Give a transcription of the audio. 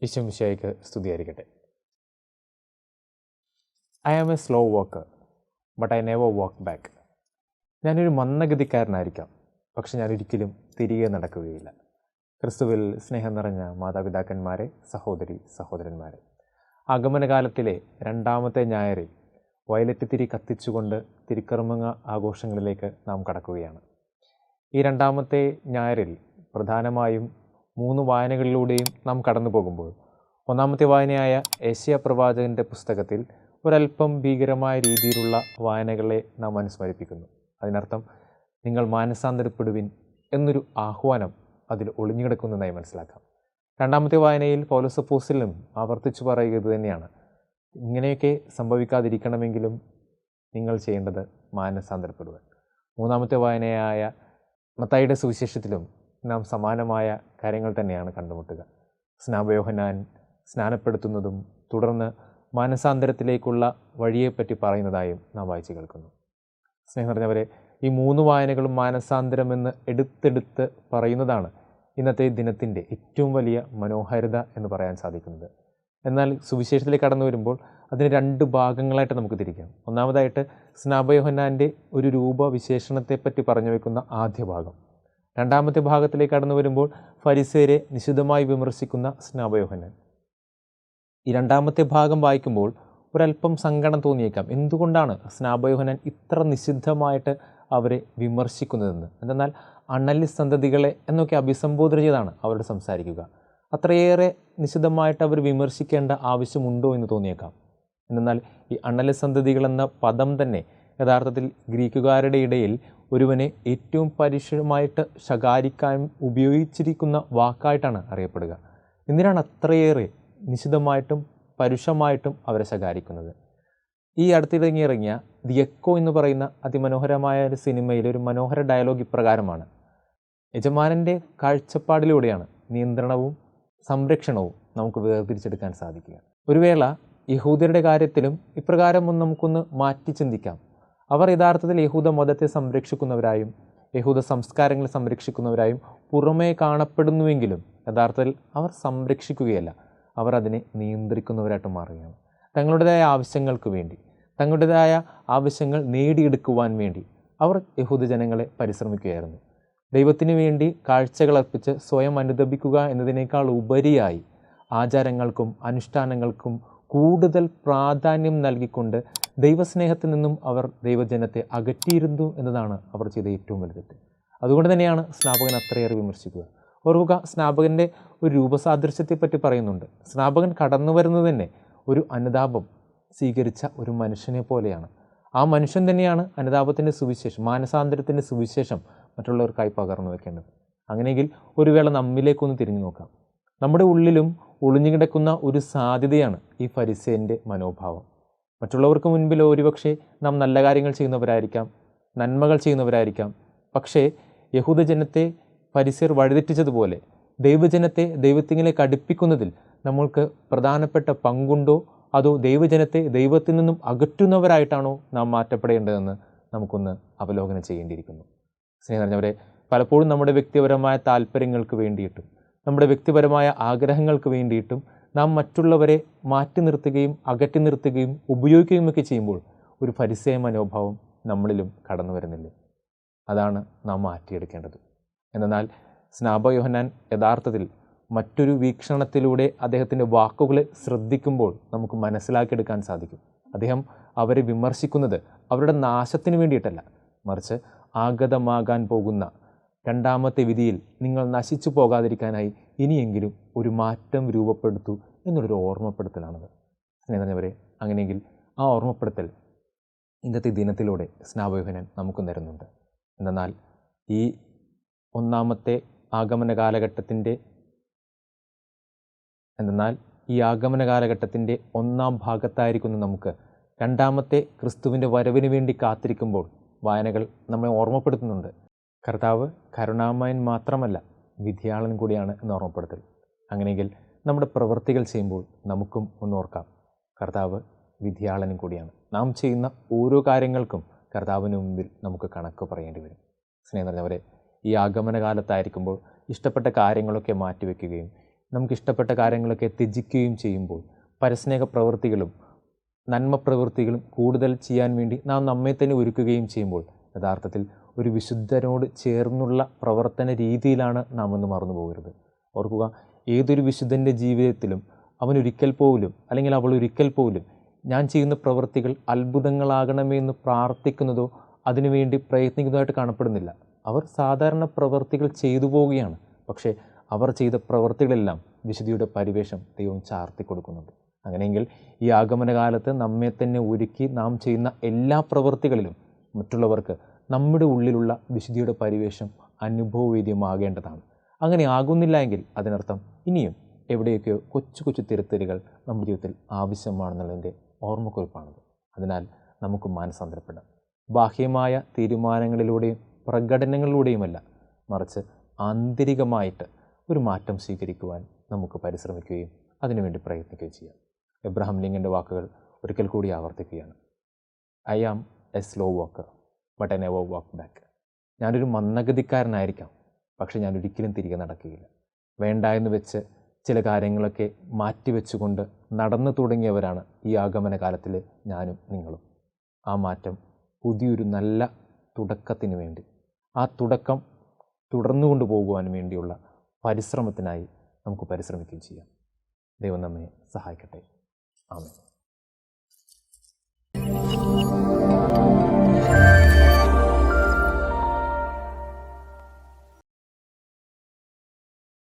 ഈശോമിശിഹായ്ക്ക് സ്തുതിയായിരിക്കട്ടെ. I am a slow walker but I never walk back. ഞാനൊരു മന്ദഗതിക്കാരനായിരിക്കാം, പക്ഷെ ഞാനൊരിക്കലും തിരികെ നടക്കുകയില്ല. ക്രിസ്തുവിൽ സ്നേഹം നിറഞ്ഞ മാതാപിതാക്കന്മാരെ, സഹോദരന്മാരെ, ആഗമനകാലത്തിലെ രണ്ടാമത്തെ ഞായറിൽ വയലറ്റ് തിരി കത്തിച്ചുകൊണ്ട് തിരുക്കർമ്മ ആഘോഷങ്ങളിലേക്ക് നാം കടക്കുകയാണ്. ഈ രണ്ടാമത്തെ ഞായറിൽ പ്രധാനമായും 3 വായനകളിലൂടെയും നാം കടന്നു പോകുമ്പോൾ, ഒന്നാമത്തെ വായനയായ യെശയ്യാ പ്രവാചകൻ്റെ പുസ്തകത്തിൽ ഒരല്പം ഭീകരമായ രീതിയിലുള്ള വായനകളെ നാം അനുസ്മരിപ്പിക്കുന്നു. അതിനർത്ഥം നിങ്ങൾ മാനസാന്തരപ്പെടുവിൻ എന്നൊരു ആഹ്വാനം അതിൽ ഒളിഞ്ഞുകിടക്കുന്നതായി മനസ്സിലാക്കാം. രണ്ടാമത്തെ വായനയിൽ പൗലോസ് അപ്പോസ്തലനും ആവർത്തിച്ചു പറയുക ഇത് തന്നെയാണ്. ഇങ്ങനെയൊക്കെ സംഭവിക്കാതിരിക്കണമെങ്കിലും നിങ്ങൾ ചെയ്യേണ്ടത് മാനസാന്തരപ്പെടുക. മൂന്നാമത്തെ വായനയായ മത്തായിയുടെ സുവിശേഷത്തിലും നാം സമാനമായ കാര്യങ്ങൾ തന്നെയാണ് കണ്ടുമുട്ടുക. സ്നാപയോഹന്നാൻ സ്നാനപ്പെടുത്തുന്നതും തുടർന്ന് മാനസാന്തരത്തിലേക്കുള്ള വഴിയെപ്പറ്റി പറയുന്നതായും നാം വായിച്ചു കേൾക്കുന്നു. സ്നേഹം നിറഞ്ഞവരെ, ഈ 3 വായനകളും മാനസാന്തരമെന്ന് എടുത്തെടുത്ത് പറയുന്നതാണ് ഇന്നത്തെ ദിനത്തിൻ്റെ ഏറ്റവും വലിയ മനോഹാരിത എന്ന് പറയാൻ സാധിക്കുന്നത്. എന്നാൽ സുവിശേഷത്തിലേക്ക് കടന്നു വരുമ്പോൾ അതിന് 2 ഭാഗങ്ങളായിട്ട് നമുക്ക് തിരിക്കാം. ഒന്നാമതായിട്ട് സ്നാപയോഹന്നാൻ്റെ ഒരു രൂപവിശേഷണത്തെപ്പറ്റി പറഞ്ഞു വയ്ക്കുന്ന ആദ്യ ഭാഗം. രണ്ടാമത്തെ ഭാഗത്തിലേക്ക് കടന്നു വരുമ്പോൾ ഫരിസേയരെ നിശിതമായി വിമർശിക്കുന്ന സ്നാപയോഹന്നാൻ. ഈ രണ്ടാമത്തെ ഭാഗം വായിക്കുമ്പോൾ ഒരല്പം സങ്കടം തോന്നിയേക്കാം. എന്തുകൊണ്ടാണ് സ്നാപയോഹന്നാൻ ഇത്ര നിശിദ്ധമായിട്ട് അവരെ വിമർശിക്കുന്നതെന്ന്. എന്തെന്നാൽ അണലി സന്തതികളെ എന്നൊക്കെ അഭിസംബോധന ചെയ്താണ് അവരോട് സംസാരിക്കുക. അത്രയേറെ നിശിതമായിട്ട് അവർ വിമർശിക്കേണ്ട ആവശ്യമുണ്ടോ എന്ന് തോന്നിയേക്കാം. എന്നാൽ ഈ അണലി സന്തതികൾ എന്ന പദം തന്നെ യഥാർത്ഥത്തിൽ ഗ്രീക്കുകാരുടെ ഇടയിൽ ഒരുവനെ ഏറ്റവും പരുഷമായിട്ട് ശകാരിക്കാൻ ഉപയോഗിച്ചിരിക്കുന്ന വാക്കായിട്ടാണ് അറിയപ്പെടുക. എന്തിനാണ് അത്രയേറെ നിശിതമായിട്ടും പരുഷമായിട്ടും അവരെ ശകാരിക്കുന്നത്? ഈ അടുത്തിറങ്ങിയ ദി എക്കോ എന്ന് പറയുന്ന അതിമനോഹരമായ ഒരു സിനിമയിലെ ഒരു മനോഹര ഡയലോഗ് ഇപ്രകാരമാണ്: യജമാനൻ്റെ കാഴ്ചപ്പാടിലൂടെയാണ് നിയന്ത്രണവും സംരക്ഷണവും നമുക്ക് വേർതിരിച്ചെടുക്കാൻ സാധിക്കുക. ഒരു വേള യഹൂദരുടെ കാര്യത്തിലും ഇപ്രകാരം നമുക്കൊന്ന് മാറ്റി ചിന്തിക്കാം. അവർ യഥാർത്ഥത്തിൽ യഹൂദ മതത്തെ സംരക്ഷിക്കുന്നവരായും യഹൂദ സംസ്കാരങ്ങളെ സംരക്ഷിക്കുന്നവരായും പുറമേ കാണപ്പെടുന്നുവെങ്കിലും യഥാർത്ഥത്തിൽ അവർ സംരക്ഷിക്കുകയല്ല, അവർ അതിനെ നിയന്ത്രിക്കുന്നവരായിട്ട് മാറുകയാണ്. തങ്ങളുടേതായ ആവശ്യങ്ങൾക്ക് വേണ്ടി, തങ്ങളുടേതായ ആവശ്യങ്ങൾ നേടിയെടുക്കുവാൻ വേണ്ടി അവർ യഹൂദ ജനങ്ങളെ പരിശ്രമിക്കുകയായിരുന്നു. ദൈവത്തിന് വേണ്ടി കാഴ്ചകൾ അർപ്പിച്ച് സ്വയം അനുദപിക്കുക എന്നതിനേക്കാൾ ഉപരിയായി ആചാരങ്ങൾക്കും അനുഷ്ഠാനങ്ങൾക്കും കൂടുതൽ പ്രാധാന്യം നൽകിക്കൊണ്ട് ദൈവസ്നേഹത്തിൽ നിന്നും അവർ ദൈവജനത്തെ അകറ്റിയിരുന്നു എന്നതാണ് അവർ ചെയ്ത ഏറ്റവും വലിയ തെറ്റ്. അതുകൊണ്ട് തന്നെയാണ് സ്നാപകൻ അത്രയേറെ വിമർശിക്കുക. ഓർക്കുക, സ്നാപകൻ്റെ ഒരു രൂപസാദൃശ്യത്തെപ്പറ്റി പറയുന്നുണ്ട്. സ്നാപകൻ കടന്നു വരുന്നത് തന്നെ ഒരു അനുതാപം സ്വീകരിച്ച ഒരു മനുഷ്യനെ പോലെയാണ്. ആ മനുഷ്യൻ തന്നെയാണ് അനുതാപത്തിൻ്റെ സുവിശേഷം, മാനസാന്തരത്തിൻ്റെ സുവിശേഷം മറ്റുള്ളവർക്കായി പകർന്നു വയ്ക്കേണ്ടത്. അങ്ങനെയെങ്കിൽ ഒരു വേള നമ്മിലേക്കൊന്ന് തിരിഞ്ഞു നോക്കാം. നമ്മുടെ ഉള്ളിലും ഒളിഞ്ഞുകിടക്കുന്ന ഒരു സാധ്യതയാണ് ഈ ഫരിസേയൻ്റെ മനോഭാവം. മറ്റുള്ളവർക്ക് മുൻപിൽ ഒരുപക്ഷെ നാം നല്ല കാര്യങ്ങൾ ചെയ്യുന്നവരായിരിക്കാം, നന്മകൾ ചെയ്യുന്നവരായിരിക്കാം. പക്ഷേ യഹൂദജനത്തെ ഫരിസേയർ വഴിതെറ്റിച്ചതുപോലെ ദൈവജനത്തെ ദൈവത്തിലേക്ക് അടുപ്പിക്കുന്നതിൽ നമ്മൾക്ക് പ്രധാനപ്പെട്ട പങ്കുണ്ടോ, അതോ ദൈവജനത്തെ ദൈവത്തിൽ നിന്നും അകറ്റുന്നവരായിട്ടാണോ നാം മാറ്റപ്പെടേണ്ടതെന്ന് നമുക്കൊന്ന് അവലോകനം ചെയ്യേണ്ടിയിരിക്കുന്നു. സ്നേഹം നിറഞ്ഞവരെ, പലപ്പോഴും നമ്മുടെ വ്യക്തിപരമായ താല്പര്യങ്ങൾക്ക് വേണ്ടിയിട്ടും നമ്മുടെ വ്യക്തിപരമായ ആഗ്രഹങ്ങൾക്ക് വേണ്ടിയിട്ടും നാം മറ്റുള്ളവരെ മാറ്റി നിർത്തുകയും അകറ്റി നിർത്തുകയും ഉപയോഗിക്കുകയുമൊക്കെ ചെയ്യുമ്പോൾ ഒരു ഫരിസേയ മനോഭാവം നമ്മളിലും കടന്നു വരുന്നില്ലേ? അതാണ് നാം മാറ്റിയെടുക്കേണ്ടത്. എന്നാൽ സ്നാപയോഹന്നാൻ യഥാർത്ഥത്തിൽ മറ്റൊരു വീക്ഷണത്തിലൂടെ അദ്ദേഹത്തിൻ്റെ വാക്കുകളെ ശ്രദ്ധിക്കുമ്പോൾ നമുക്ക് മനസ്സിലാക്കിയെടുക്കാൻ സാധിക്കും. അദ്ദേഹം അവരെ വിമർശിക്കുന്നത് അവരുടെ നാശത്തിന് വേണ്ടിയിട്ടല്ല, മറിച്ച് ആഗതമാകാൻ പോകുന്ന രണ്ടാമത്തെ വിധിയിൽ നിങ്ങൾ നശിച്ചു പോകാതിരിക്കാനായി ഇനിയെങ്കിലും ഒരു മാറ്റം രൂപപ്പെടുത്തൂ എന്നുള്ളൊരു ഓർമ്മപ്പെടുത്തലാണത്. സ്നേഹം നിറഞ്ഞവരെ, അങ്ങനെയെങ്കിൽ ആ ഓർമ്മപ്പെടുത്തൽ ഇന്നത്തെ ദിനത്തിലൂടെ സ്നാപയോഹന്നാൻ നമുക്ക് തരുന്നുണ്ട്. എന്നാൽ ഈ ഒന്നാമത്തെ ആഗമന കാലഘട്ടത്തിൻ്റെ ഒന്നാം ഭാഗത്തായിരിക്കുന്ന നമുക്ക് രണ്ടാമത്തെ ക്രിസ്തുവിൻ്റെ വരവിന് വേണ്ടി കാത്തിരിക്കുമ്പോൾ വായനകൾ നമ്മെ ഓർമ്മപ്പെടുത്തുന്നുണ്ട്. കർത്താവ് കരുണാമയൻ മാത്രമല്ല, വിധിയാളൻ കൂടിയാണ് എന്ന് ഓർമ്മപ്പെടുത്തൽ. അങ്ങനെയെങ്കിൽ നമ്മുടെ പ്രവൃത്തികൾ ചെയ്യുമ്പോൾ നമുക്കും ഒന്നോർക്കാം, കർത്താവ് വിധിയാളനും കൂടിയാണ്. നാം ചെയ്യുന്ന ഓരോ കാര്യങ്ങൾക്കും കർത്താവിന് മുമ്പിൽ നമുക്ക് കണക്ക് പറയേണ്ടി വരും. സ്നേഹം നിറഞ്ഞവരെ, ഈ ആഗമന കാലത്തായിരിക്കുമ്പോൾ ഇഷ്ടപ്പെട്ട കാര്യങ്ങളൊക്കെ മാറ്റിവെക്കുകയും നമുക്കിഷ്ടപ്പെട്ട കാര്യങ്ങളൊക്കെ ത്യജിക്കുകയും ചെയ്യുമ്പോൾ പരസ്നേഹ പ്രവൃത്തികളും നന്മ പ്രവൃത്തികളും കൂടുതൽ ചെയ്യാൻ വേണ്ടി നാം നമ്മെ തന്നെ ഒരുക്കുകയും ചെയ്യുമ്പോൾ യഥാർത്ഥത്തിൽ ഒരു വിശുദ്ധനോട് ചേർന്നുള്ള പ്രവർത്തന രീതിയിലാണ് നാം ഒന്ന് മറന്നു പോകരുത്. ഓർക്കുക, ഏതൊരു വിശുദ്ധൻ്റെ ജീവിതത്തിലും അവനൊരിക്കൽ പോലും അല്ലെങ്കിൽ അവൾ ഒരിക്കൽ പോലും ഞാൻ ചെയ്യുന്ന പ്രവൃത്തികൾ അത്ഭുതങ്ങളാകണമേ എന്ന് പ്രാർത്ഥിക്കുന്നതോ അതിനുവേണ്ടി പ്രയത്നിക്കുന്നതായിട്ട് കാണപ്പെടുന്നില്ല. അവർ സാധാരണ പ്രവൃത്തികൾ ചെയ്തു പോവുകയാണ്. പക്ഷേ അവർ ചെയ്ത പ്രവൃത്തികളെല്ലാം വിശുദ്ധിയുടെ പരിവേഷം ദൈവം ചാർത്തി കൊടുക്കുന്നുണ്ട്. അങ്ങനെയെങ്കിൽ ഈ ആഗമനകാലത്ത് നമ്മെ തന്നെ ഒരുക്കി നാം ചെയ്യുന്ന എല്ലാ പ്രവൃത്തികളിലും മറ്റുള്ളവർക്ക് നമ്മുടെ ഉള്ളിലുള്ള വിശുദ്ധിയുടെ പരിവേഷം അനുഭവവേദ്യമാകേണ്ടതാണ്. അങ്ങനെ ആകുന്നില്ല എങ്കിൽ അതിനർത്ഥം ഇനിയും എവിടെയൊക്കെയോ കൊച്ചു കൊച്ചു തിരുത്തലുകൾ നമ്മുടെ ജീവിതത്തിൽ ആവശ്യമാണെന്നുള്ളതിൻ്റെ ഓർമ്മക്കുറിപ്പാണത്. അതിനാൽ നമുക്ക് മാനസാന്തരപ്പെടാം. ബാഹ്യമായ തീരുമാനങ്ങളിലൂടെയും പ്രകടനങ്ങളിലൂടെയുമല്ല, മറിച്ച് ആന്തരികമായിട്ട് ഒരു മാറ്റം സ്വീകരിക്കുവാൻ നമുക്ക് പരിശ്രമിക്കുകയും അതിനുവേണ്ടി പ്രയത്നിക്കുകയും ചെയ്യാം. എബ്രഹാം ലിങ്കൻ്റെ വാക്കുകൾ ഒരിക്കൽ കൂടി ആവർത്തിക്കുകയാണ്. I am a slow walker but I never walk back. ഞാനൊരു മന്ദഗതിക്കാരനായിരിക്കാം, പക്ഷെ ഞാൻ ഒരിക്കലും തിരികെ നടക്കുകയില്ല. വേണ്ട എന്ന് വെച്ച് ചില കാര്യങ്ങളൊക്കെ മാറ്റിവെച്ചുകൊണ്ട് നടന്നു തുടങ്ങിയവരാണ് ഈ ആഗമന കാലത്തിൽ ഞാനും നിങ്ങളും. ആ മാറ്റം പുതിയൊരു നല്ല തുടക്കത്തിന് വേണ്ടി, ആ തുടക്കം തുടർന്നു കൊണ്ടുപോകുവാൻ വേണ്ടിയുള്ള പരിശ്രമത്തിനായി നമുക്ക് പരിശ്രമിക്കുകയും ചെയ്യാം. ദൈവം നമ്മെ സഹായിക്കട്ടെ. ആമേൻ.